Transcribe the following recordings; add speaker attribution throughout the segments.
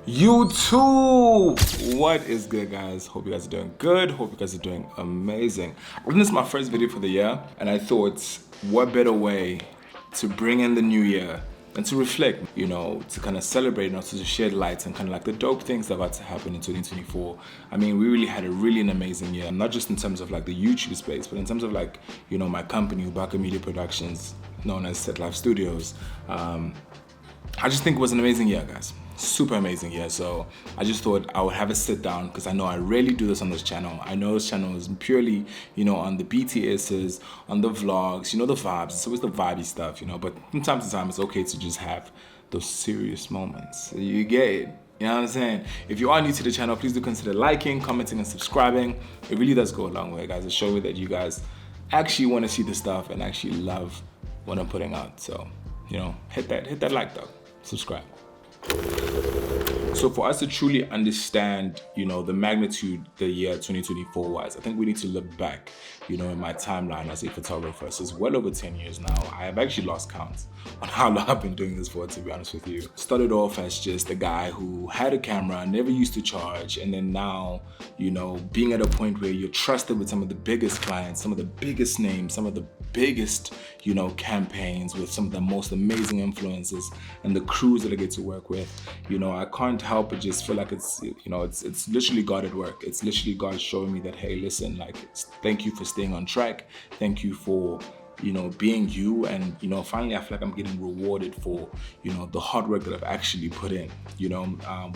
Speaker 1: YouTube! What is good, guys? Hope you guys are doing good. Hope you guys are doing amazing. This is my first video for the year, and I thought, what better way to bring in the new year and to reflect, you know, to kind of celebrate and also to shed light and kind of like the dope things that are about to happen in 2024. I mean, we really had an amazing year, not just in terms of like the YouTube space, but in terms of like, you know, my company, Ubaka Media Productions, known as Set Life Studios. I just think it was an amazing year, guys. Super amazing year. So I just thought I would have a sit down, because I know I rarely do this on this channel. I know this channel is purely, you know, on the BTSs, on the vlogs, you know, the vibes. It's always the vibey stuff, you know, but from time to time it's okay to just have those serious moments. You get it? You know what I'm saying? If you are new to the channel, please do consider liking, commenting, and subscribing. It really does go a long way, guys. It shows me that you guys actually want to see the stuff and actually love what I'm putting out. So, you know, hit that like though. Subscribe. So for us to truly understand, you know, the magnitude the year 2024 was, I think we need to look back, you know, in my timeline as a photographer. So it's well over 10 years now. I have actually lost count on how long I've been doing this for, to be honest with you. Started off as just a guy who had a camera, never used to charge, and then now, you know, being at a point where you're trusted with some of the biggest clients, some of the biggest names, some of the biggest, you know, campaigns with some of the most amazing influencers and the crews that I get to work with. You know, I can't help but just feel like it's, you know, it's literally God at work. It's literally God showing me that, hey, listen, like, thank you for staying on track. Thank you for, you know, being you. And, you know, finally I feel like I'm getting rewarded for, you know, the hard work that I've actually put in. You know,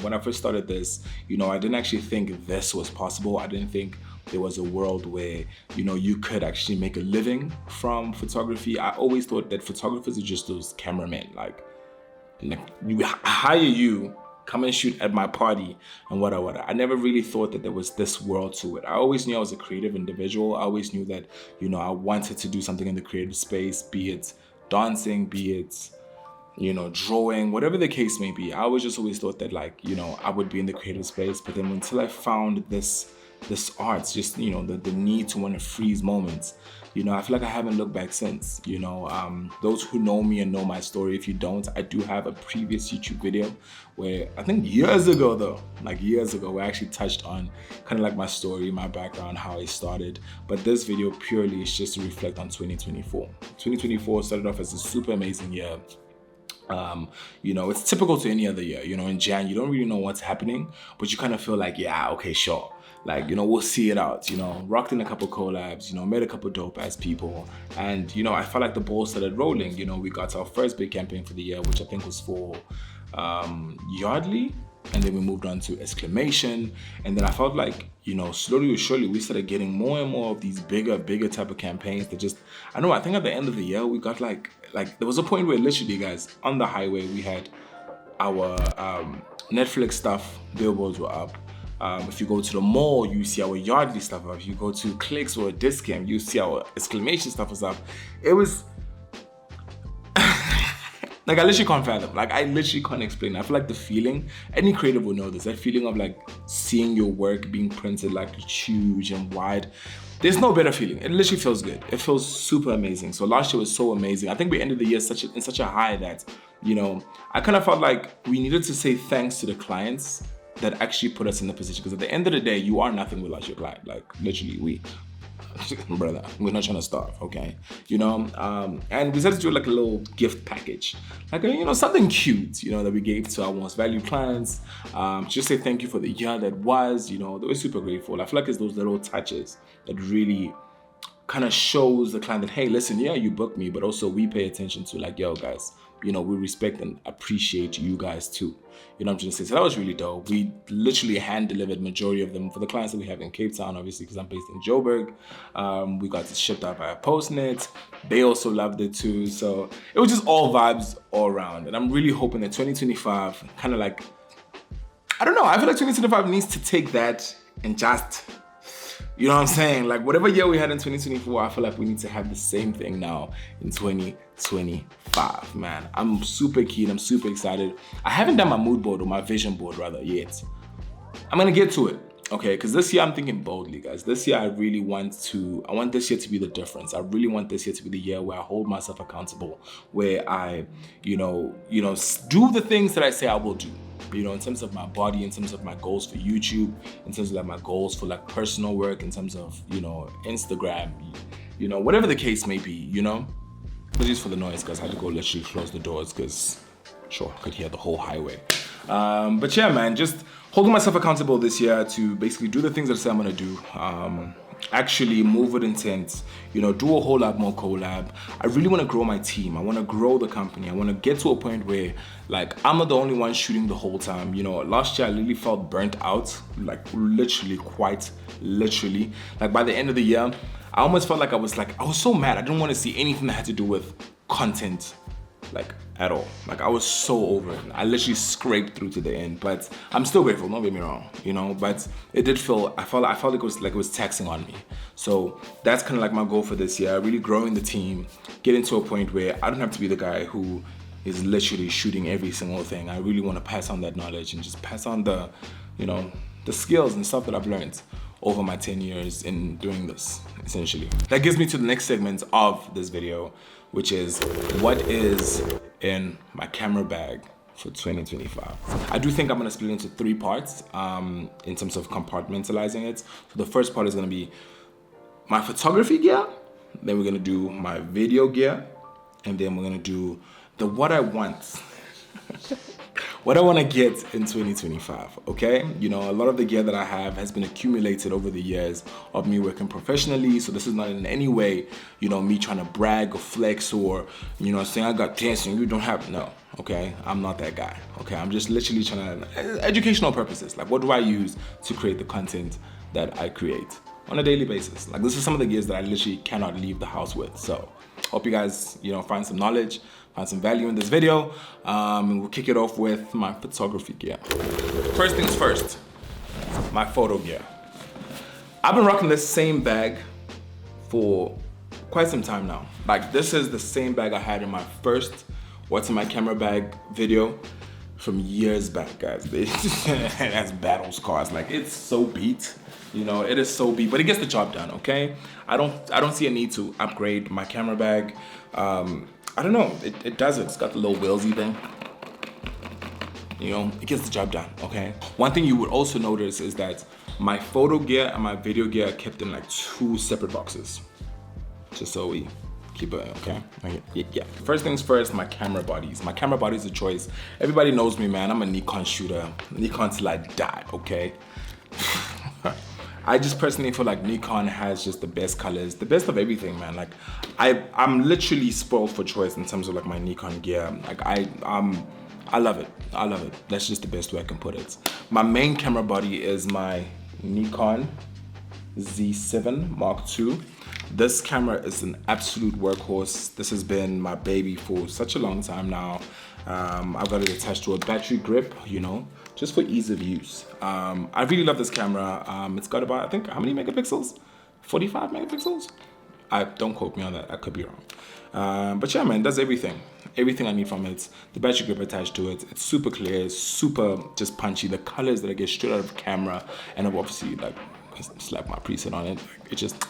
Speaker 1: when I first started this, you know, I didn't actually think this was possible. I didn't think there was a world where, you know, you could actually make a living from photography. I always thought that photographers are just those cameramen, like you hire you, come and shoot at my party and whatever. I never really thought that there was this world to it. I always knew I was a creative individual. I always knew that, you know, I wanted to do something in the creative space, be it dancing, be it, you know, drawing, whatever the case may be. I always thought that, like, you know, I would be in the creative space. But then until I found this art, just, you know, the need to want to freeze moments, you know, I feel like I haven't looked back since. You know, those who know me and know my story, if you don't, I do have a previous YouTube video where I think years ago though, like years ago, we actually touched on kind of like my story, my background, how I started. But this video purely is just to reflect on 2024. 2024 started off as a super amazing year. You know, it's typical to any other year. You know, in Jan, you don't really know what's happening, but you kind of feel like, yeah, okay, sure. Like, you know, we'll see it out, you know, rocked in a couple collabs, you know, met a couple dope ass people. And, you know, I felt like the ball started rolling. You know, we got our first big campaign for the year, which I think was for Yardley. And then we moved on to Exclamation. And then I felt like, you know, slowly but surely, we started getting more and more of these bigger type of campaigns that just, I know, I think at the end of the year, we got like there was a point where literally, guys, on the highway, we had our Netflix stuff, billboards were up. If you go to the mall, you see our Yardley stuff up. If you go to Clicks or Discount, you see our Exclamation stuff was up. It was like, I literally can't fathom. Like, I literally can't explain. I feel like the feeling, any creative will know this, that feeling of like seeing your work being printed like huge and wide. There's no better feeling. It literally feels good. It feels super amazing. So last year was so amazing. I think we ended the year in such a high that, you know, I kind of felt like we needed to say thanks to the clients that actually put us in the position. Because at the end of the day, you are nothing without your client. Like, literally, brother, we're not trying to starve, okay? You know, and we decided to do like a little gift package, like, you know, something cute, you know, that we gave to our most valued clients. Just say thank you for the year that was. You know, they were super grateful. I feel like it's those little touches that really kind of shows the client that, hey, listen, yeah, you booked me, but also we pay attention to, like, yo, guys, you know, we respect and appreciate you guys too. You know what I'm trying to say? So that was really dope. We literally hand delivered majority of them for the clients that we have in Cape Town, obviously, because I'm based in Joburg. We got it shipped out by a Postnet. They also loved it too. So it was just all vibes all around. And I'm really hoping that 2025 kind of like, I don't know, I feel like 2025 needs to take that and just, you know what I'm saying? Like, whatever year we had in 2024, I feel like we need to have the same thing now in 2025, man. I'm super keen. I'm super excited. I haven't done my mood board, or my vision board rather, yet. I'm gonna get to it. Okay, because this year I'm thinking boldly, guys. This year I want this year to be the difference. I really want this year to be the year where I hold myself accountable, where I, do the things that I say I will do. In terms of my body, in terms of my goals for YouTube, in terms of like my goals for like personal work, in terms of, Instagram, whatever the case may be, Apologies for the noise, guys. I had to go literally close the doors because, sure, I could hear the whole highway. But yeah, man, just holding myself accountable this year to basically do the things that I say I'm gonna do. Actually move with intent, do a whole lot more collab. I really want to grow my team. I want to grow the company. I want to get to a point where like I'm not the only one shooting the whole time. Last year I really felt burnt out, like quite literally. Like by the end of the year, I almost felt like I was so mad. I didn't want to see anything that had to do with content, like at all. Like I was so over it. I literally scraped through to the end, but I'm still grateful, don't get me wrong, but it did feel, I felt like it was taxing on me. So that's kind of like my goal for this year, really growing the team, getting to a point where I don't have to be the guy who is literally shooting every single thing. I really want to pass on that knowledge and just pass on the, the skills and stuff that I've learned over my 10 years in doing this, essentially. That gives me to the next segment of this video, which is what is in my camera bag for 2025. I do think I'm gonna split it into 3 parts in terms of compartmentalizing it. So the first part is gonna be my photography gear, then we're gonna do my video gear, and then we're gonna do what I want. What I want to get in 2025, okay? A lot of the gear that I have has been accumulated over the years of me working professionally, so this is not in any way, me trying to brag or flex or, saying I got this and you don't have, no, okay? I'm not that guy, okay? I'm just literally trying to, educational purposes, like what do I use to create the content that I create on a daily basis? Like this is some of the gears that I literally cannot leave the house with, so hope you guys, find some knowledge, find some value in this video, and we'll kick it off with my photography gear. First things first, my photo gear. I've been rocking this same bag for quite some time now. Like this is the same bag I had in my first what's in my camera bag video from years back, guys. It has battle scars. Like it's so beat, it is so beat, but it gets the job done, okay? I don't see a need to upgrade my camera bag. I don't know, it does it. It's got the little wheelsy thing. It gets the job done, okay? One thing you would also notice is that my photo gear and my video gear are kept in like 2 separate boxes. Just so we keep it, okay? Yeah. First things first, my camera bodies. My camera body is a choice. Everybody knows me, man. I'm a Nikon shooter. Nikon till I die, okay? I just personally feel like Nikon has just the best colors, the best of everything, man. Like I'm literally spoiled for choice in terms of like my Nikon gear. Like I love it. I love it. That's just the best way I can put it. My main camera body is my Nikon Z7 Mark II. This camera is an absolute workhorse. This has been my baby for such a long time now. I've got it attached to a battery grip, just for ease of use. I really love this camera. It's got about, I think, how many megapixels? 45 megapixels? Don't quote me on that, I could be wrong. But yeah, man, that's everything. Everything I need from it. The battery grip attached to it. It's super clear, it's super just punchy. The colors that I get straight out of the camera, and I've obviously like slapped my preset on it. It just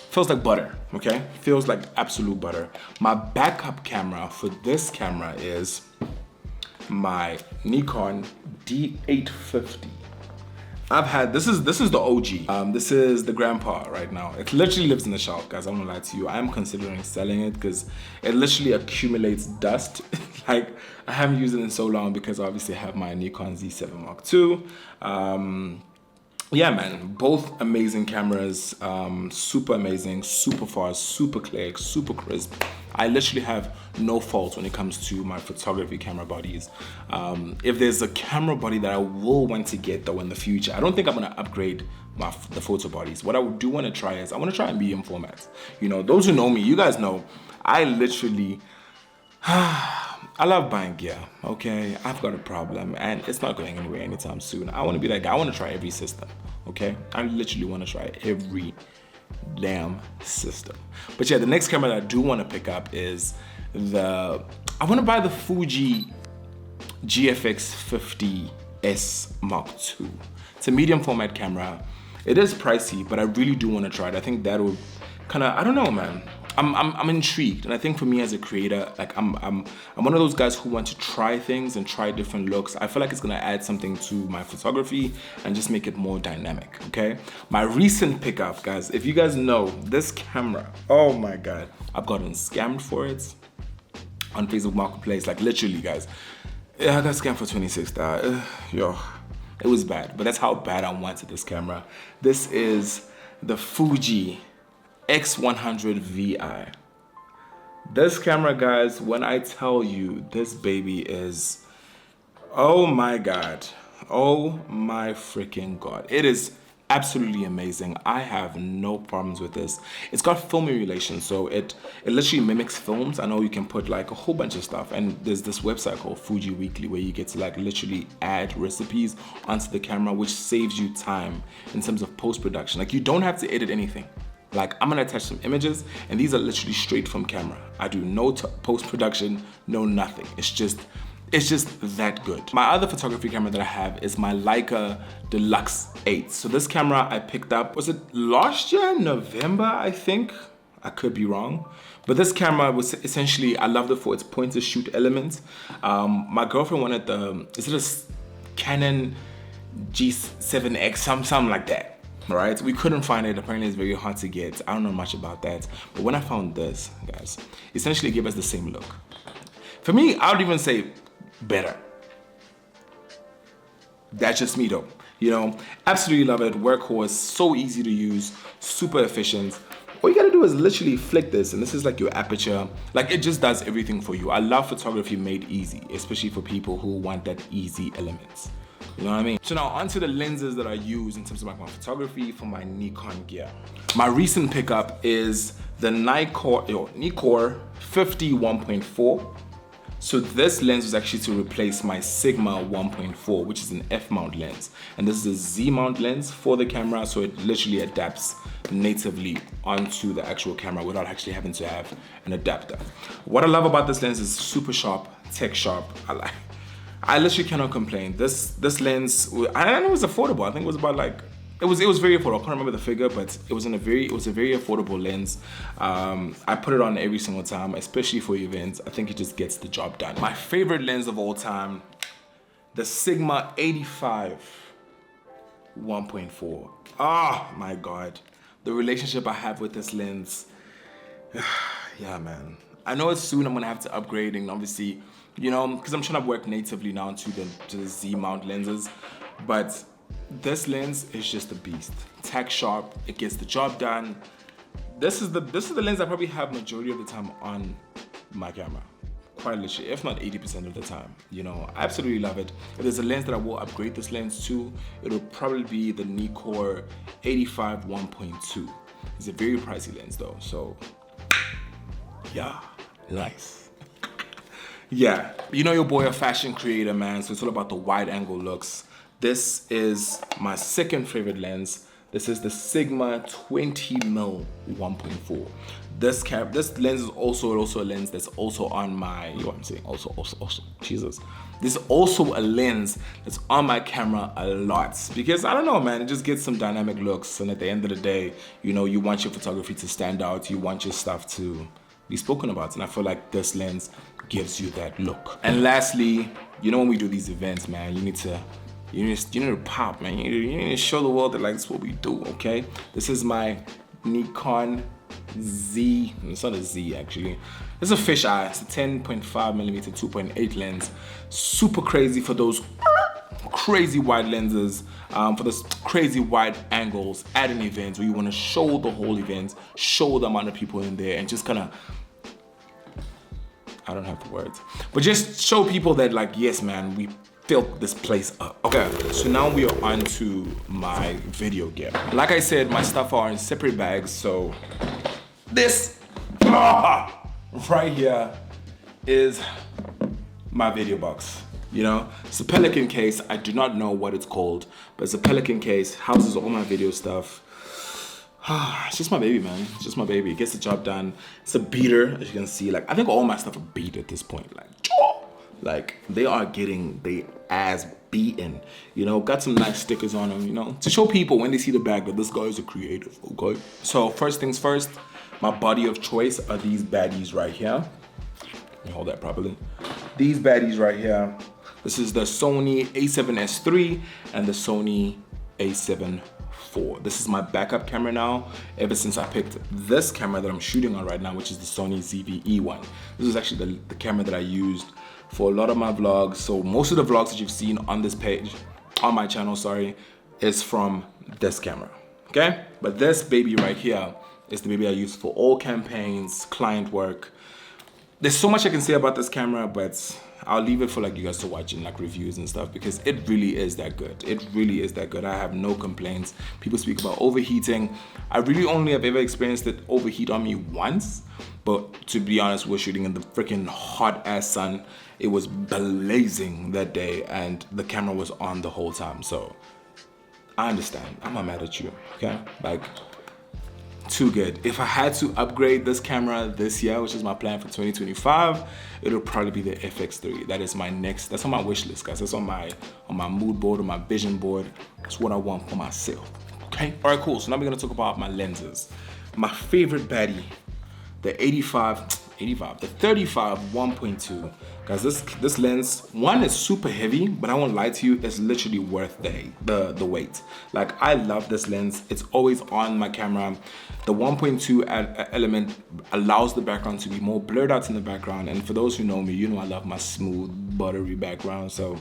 Speaker 1: feels like butter, okay? Feels like absolute butter. My backup camera for this camera is my Nikon D850. I've had, this is the OG. This is the grandpa right now. It literally lives in the shelf, guys. I'm gonna lie to you. I'm considering selling it because it literally accumulates dust. Like, I haven't used it in so long because obviously I have my Nikon Z7 Mark II. Yeah, man, both amazing cameras, super amazing, super fast, super clear, super crisp. I literally have no fault when it comes to my photography camera bodies. If there's a camera body that I will want to get though in the future, I don't think I'm gonna upgrade the photo bodies. What I do want to try is, I want to try in medium format. Those who know me, you guys know, I literally, I love buying gear, okay? I've got a problem and it's not going anywhere anytime soon. I want to be that guy. I want to try every system, okay? I literally want to try every damn system. But yeah, the next camera that I do want to pick up is I want to buy the Fuji GFX 50 S Mark II. It's a medium format camera. It is pricey, but I really do want to try it. I think that would kind of, I don't know, man. I'm intrigued, and I think for me as a creator, like I'm one of those guys who want to try things and try different looks. I feel like it's gonna add something to my photography and just make it more dynamic. Okay, my recent pickup, guys. If you guys know this camera, oh my god, I've gotten scammed for it on Facebook Marketplace. Like literally, guys. Yeah, I got scammed for $26. Yo, it was bad, but that's how bad I wanted this camera. This is the Fuji X100 VI. This camera, guys, when I tell you this baby is, oh my god, oh my freaking god, it is absolutely amazing. I have no problems with this. It's got film emulation, so it literally mimics films. I know you can put like a whole bunch of stuff, and there's this website called Fuji Weekly where you get to like literally add recipes onto the camera, which saves you time in terms of post-production. Like you don't have to edit anything. Like I'm gonna attach some images, and these are literally straight from camera. I do no post-production, no nothing. It's just that good. My other photography camera that I have is my Leica Deluxe 8. So this camera I picked up, was it last year, November, I think? I could be wrong. But this camera was essentially, I loved it for its point and shoot element. My girlfriend wanted is it a Canon G7X, something like that. All right, we couldn't find it. Apparently it's very hard to get. I don't know much about that. But when I found this, guys, essentially it gave us the same look. For me, I would even say better. That's just me though. You know, absolutely love it. Workhorse, so easy to use, super efficient. All you gotta do is literally flick this, and this is like your aperture. Like it just does everything for you. I love photography made easy, especially for people who want that easy element. You know what I mean? So now onto the lenses that I use in terms of like my photography for my Nikon gear. My recent pickup is the Nikkor 50 1.4. So this lens was actually to replace my Sigma 1.4, which is an F-mount lens. And this is a Z-mount lens for the camera, so it literally adapts natively onto the actual camera without actually having to have an adapter. What I love about this lens is super sharp, tech sharp. I literally cannot complain. This lens, I know it was affordable. I think it was about like, it was very affordable. I can't remember the figure, but it was a very affordable lens. I put it on every single time, especially for events. I think it just gets the job done. My favorite lens of all time, the Sigma 85 1.4. Oh my God. The relationship I have with this lens, yeah, man. I know it's soon I'm gonna have to upgrade, and obviously, you know, because I'm trying to work natively now to the Z mount lenses, but this lens is just a beast. Tack sharp, it gets the job done. This is the lens I probably have majority of the time on my camera, quite literally, if not 80% of the time. You know, I absolutely love it. If there's a lens that I will upgrade this lens to, it'll probably be the Nikkor 85 1.2. It's a very pricey lens though, so yeah, nice. Yeah, you know your boy a fashion creator, man, so it's all about the wide angle looks. This is my second favorite lens. This is the Sigma 20mm 1.4. This lens is also a lens that's also on my, you know what I'm saying, also, Jesus. This is also a lens that's on my camera a lot, because I don't know, man, it just gets some dynamic looks, and at the end of the day, you know, you want your photography to stand out, you want your stuff to be spoken about, and I feel like this lens gives you that look. And lastly, you know, when we do these events, man, you need to pop, man. You need to show the world that like this is what we do, okay? This is my Nikon Z. It's not a Z actually. It's a fisheye. It's a 10.5mm 2.8 lens. Super crazy for those crazy wide lenses, for those crazy wide angles at an event where you want to show the whole event, show the amount of people in there, and just kind of, I don't have the words, but just show people that like, yes, man, we filled this place up. Okay, so now we are on to my video gear. Like I said, my stuff are in separate bags, so this right here is my video box. You know, it's a Pelican case. I do not know what it's called, but it's a Pelican case, houses all my video stuff. It's just my baby, man. It's just my baby. It gets the job done. It's a beater, as you can see. Like, I think all my stuff are beat at this point. Like they as beaten. You know, got some nice stickers on them, you know, to show people when they see the bag that this guy is a creative, okay? So first things first, my body of choice are these baddies right here. Let me hold that properly. These baddies right here. This is the Sony a7S III and the Sony a7 IV. This is my backup camera now, ever since I picked this camera that I'm shooting on right now, which is the Sony ZV-E one. This is actually the camera that I used for a lot of my vlogs. So most of the vlogs that you've seen on this page, on my channel, sorry, is from this camera, okay? But this baby right here is the baby I use for all campaigns, client work. There's so much I can say about this camera, but I'll leave it for like you guys to watch in like reviews and stuff, because it really is that good. It really is that good. I have no complaints. People speak about overheating. I really only have ever experienced it overheat on me once, but to be honest, we're shooting in the freaking hot ass sun. It was blazing that day and the camera was on the whole time. So I understand. I'm not mad at you, okay? Like, too good. If I had to upgrade this camera this year, which is my plan for 2025, it'll probably be the FX3. That is my next, that's on my wish list, guys. That's on my mood board, or my vision board. That's what I want for myself, okay? All right, cool. So now we're gonna talk about my lenses. My favorite baddie, the 35 1.2. Guys, this lens, one, is super heavy, but I won't lie to you, it's literally worth the weight. Like, I love this lens. It's always on my camera. The 1.2 element allows the background to be more blurred out in the background. And for those who know me, you know I love my smooth, buttery background. So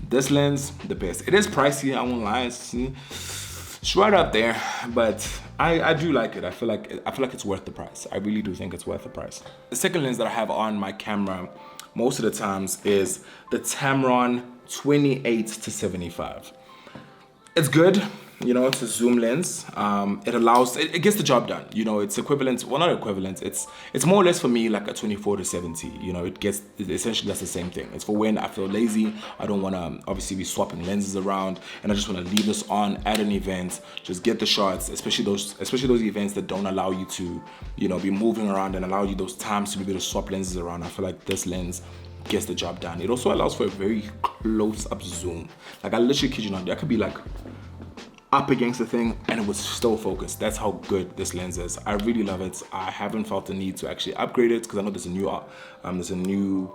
Speaker 1: this lens, the best. It is pricey, I won't lie. It's right up there, but I do like it. I feel like it's worth the price. I really do think it's worth the price. The second lens that I have on my camera most of the times is the Tamron 28-75. It's good. You know, it's a zoom lens. It gets the job done. You know, it's equivalent, well, not equivalent. It's more or less for me like a 24-70. You know, essentially that's the same thing. It's for when I feel lazy. I don't want to obviously be swapping lenses around, and I just want to leave this on at an event, just get the shots, especially those events that don't allow you to, you know, be moving around and allow you those times to be able to swap lenses around. I feel like this lens gets the job done. It also allows for a very close-up zoom. Like, I literally kid you not, I could be like up against the thing and it was still focused. That's how good this lens is. I really love it. I haven't felt the need to actually upgrade it because I know there's a new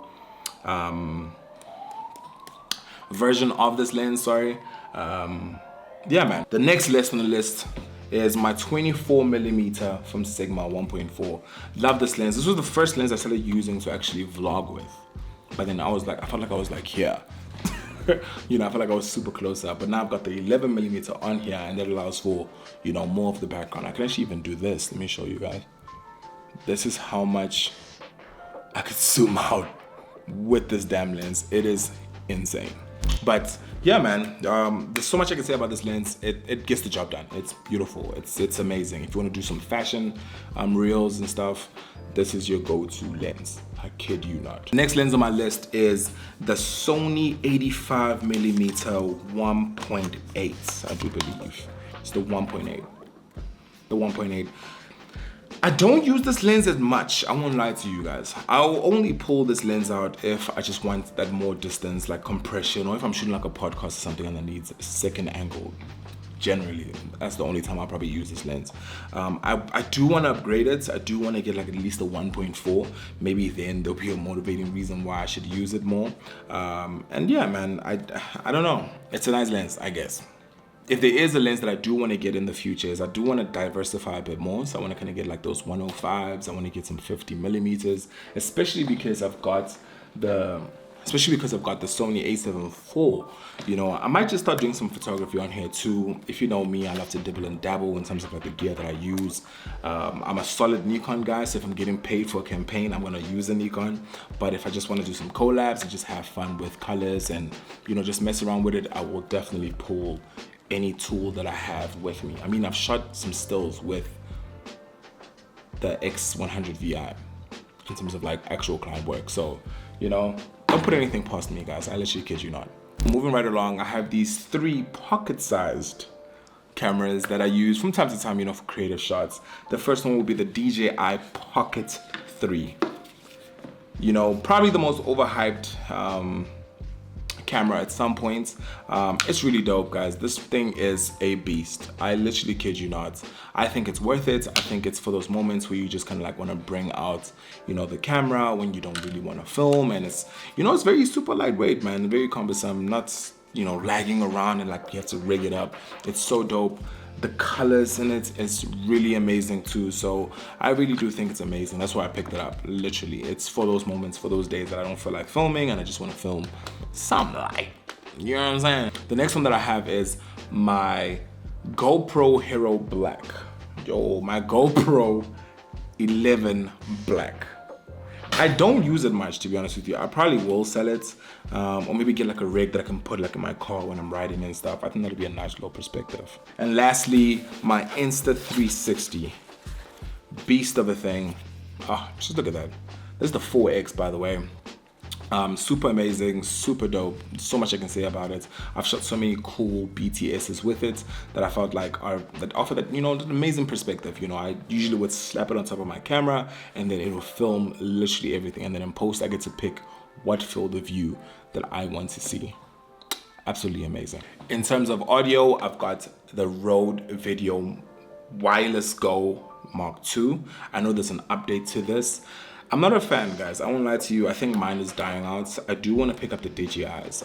Speaker 1: version of this lens, sorry. Yeah, man. The next lens on the list is my 24mm from Sigma 1.4. Love this lens. This was the first lens I started using to actually vlog with. But then I felt like I was like here. You know, I feel like I was super close up, but now I've got the 11mm on here, and that allows for, you know, more of the background. I can actually even do this. Let me show you guys. This is how much I could zoom out with this damn lens. It is insane. But yeah, man, there's so much I can say about this lens. It gets the job done. It's beautiful. It's amazing. If you want to do some fashion reels and stuff, this is your go-to lens. I kid you not. Next lens on my list is the Sony 85mm 1.8. I do believe it's the 1.8. The 1.8. I don't use this lens as much, I won't lie to you guys. I'll only pull this lens out if I just want that more distance, like compression, or if I'm shooting like a podcast or something and it needs a second angle. Generally, that's the only time I'll probably use this lens. I do want to upgrade it. I do want to get like at least a 1.4. Maybe then there'll be a motivating reason why I should use it more. And yeah, man, I don't know. It's a nice lens, I guess. If there is a lens that I do want to get in the future, is I do want to diversify a bit more. So I want to kind of get like those 105s. I want to get some 50mm, especially because I've got the Sony a7 IV. You know, I might just start doing some photography on here too. If you know me, I love to dibble and dabble in terms of like the gear that I use. I'm a solid Nikon guy, so if I'm getting paid for a campaign, I'm gonna use a Nikon. But if I just want to do some collabs and just have fun with colors and, you know, just mess around with it, I will definitely pull any tool that I have with me. I mean, I've shot some stills with the X100 VI in terms of like actual client work. So, you know, don't put anything past me, guys. I literally kid you not. Moving right along, I have these 3 pocket-sized cameras that I use from time to time, you know, for creative shots. The first one will be the DJI Pocket 3. You know, probably the most overhyped camera at some point. It's really dope, guys. This thing is a beast. I literally kid you not. I think it's worth it. I think it's for those moments where you just kind of like want to bring out, you know, the camera when you don't really want to film, and it's, you know, it's very super lightweight, man, very cumbersome, not, you know, lagging around and like you have to rig it up. It's so dope. The colors in it is really amazing too, so I really do think it's amazing. That's why I picked it up. Literally, it's for those moments, for those days that I don't feel like filming and I just want to film some light. You know what I'm saying? The next one that I have is my GoPro Hero Black. Yo, my GoPro 11 Black. I don't use it much, to be honest with you. I probably will sell it, or maybe get like a rig that I can put like in my car when I'm riding and stuff. I think that'll be a nice little perspective. And lastly, my Insta360. Beast of a thing. Oh, just look at that. This is the 4X, by the way. Super amazing, super dope. So much I can say about it. I've shot so many cool BTSs with it that I felt like that offer that, you know, an amazing perspective. You know, I usually would slap it on top of my camera and then it will film literally everything. And then in post, I get to pick what field of view that I want to see. Absolutely amazing. In terms of audio, I've got the Rode Video Wireless Go Mark II. I know there's an update to this. I'm not a fan, guys. I won't lie to you. I think mine is dying out. I do want to pick up the DJIs.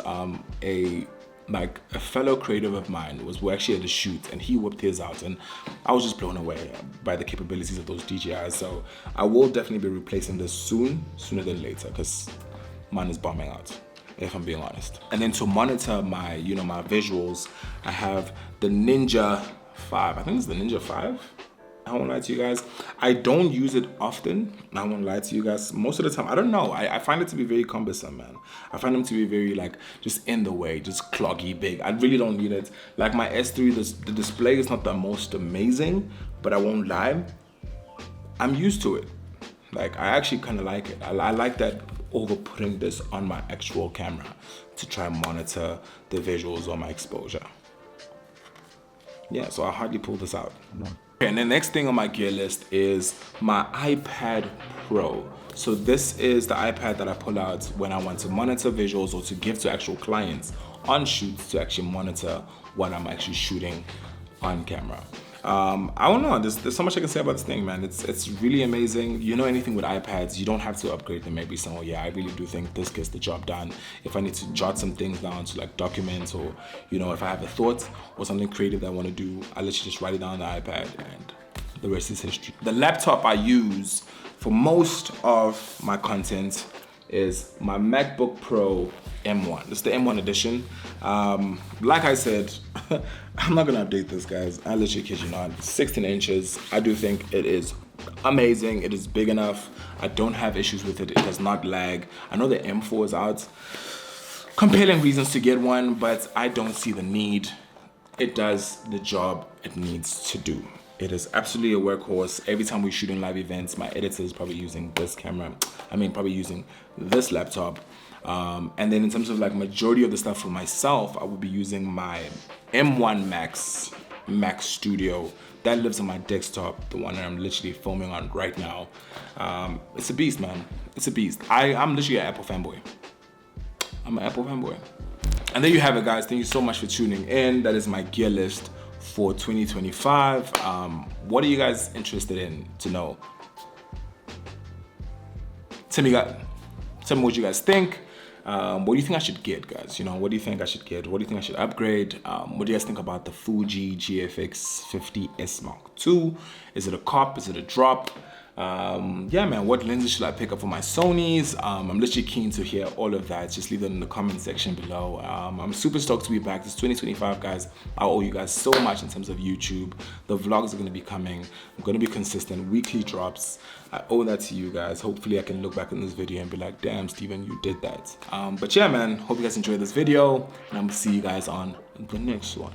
Speaker 1: A fellow creative of mine was actually at the shoot and he whipped his out and I was just blown away by the capabilities of those DJIs. So I will definitely be replacing this sooner than later, because mine is bombing out, if I'm being honest. And then to monitor my, you know, my visuals, I have the Ninja 5. I think it's the Ninja 5. I won't lie to you guys. I don't use it often. I won't lie to you guys. Most of the time, I don't know. I find it to be very cumbersome, man. I find them to be very like just in the way, just cloggy, big. I really don't need it. Like my S3, the display is not the most amazing, but I won't lie. I'm used to it. Like I actually kind of like it. I like that over putting this on my actual camera to try and monitor the visuals or my exposure. Yeah, so I hardly pull this out. Okay, and the next thing on my gear list is my iPad Pro. So this is the iPad that I pull out when I want to monitor visuals or to give to actual clients on shoots to actually monitor what I'm actually shooting on camera. I don't know, there's so much I can say about this thing, man. It's really amazing. You know, anything with iPads, you don't have to upgrade them every single year. I really do think this gets the job done. If I need to jot some things down to like documents, or, you know, if I have a thought or something creative that I want to do, I literally just write it down on the iPad and the rest is history. The laptop I use for most of my content is my MacBook Pro M1. This is the M1 edition. Like I said, I'm not gonna update this, guys. I literally kid you not. 16 inches. I do think it is amazing. It is big enough. I don't have issues with it. It does not lag. I know the M4 is out. Compelling reasons to get one, but I don't see the need. It does the job it needs to do. It is absolutely a workhorse. Every time we're shooting live events, my editor is probably using this camera. Probably using this laptop. And then in terms of like majority of the stuff for myself, I will be using my M1 Max Studio. That lives on my desktop, the one that I'm literally filming on right now. It's a beast, man. It's a beast. I'm literally an Apple fanboy. I'm an Apple fanboy. And there you have it, guys. Thank you so much for tuning in. That is my gear list for 2025. What are you guys interested in to know? Tell me what you guys think. What do you think I should get, guys? You know, what do you think I should get? What do you think I should upgrade? What do you guys think about the Fuji GFX 50S Mark II? Is it a cop? Is it a drop? Yeah, man, what lenses should I pick up for my Sonys? I'm literally keen to hear all of that. Just leave that in the comment section below. I'm super stoked to be back. It's 2025, guys. I owe you guys so much in terms of YouTube. The vlogs are going to be coming. I'm going to be consistent, weekly drops. I owe that to you guys. Hopefully I can look back on this video and be like, damn, Steven, you did that. But yeah, man, hope you guys enjoyed this video, and I'm gonna see you guys on the next one.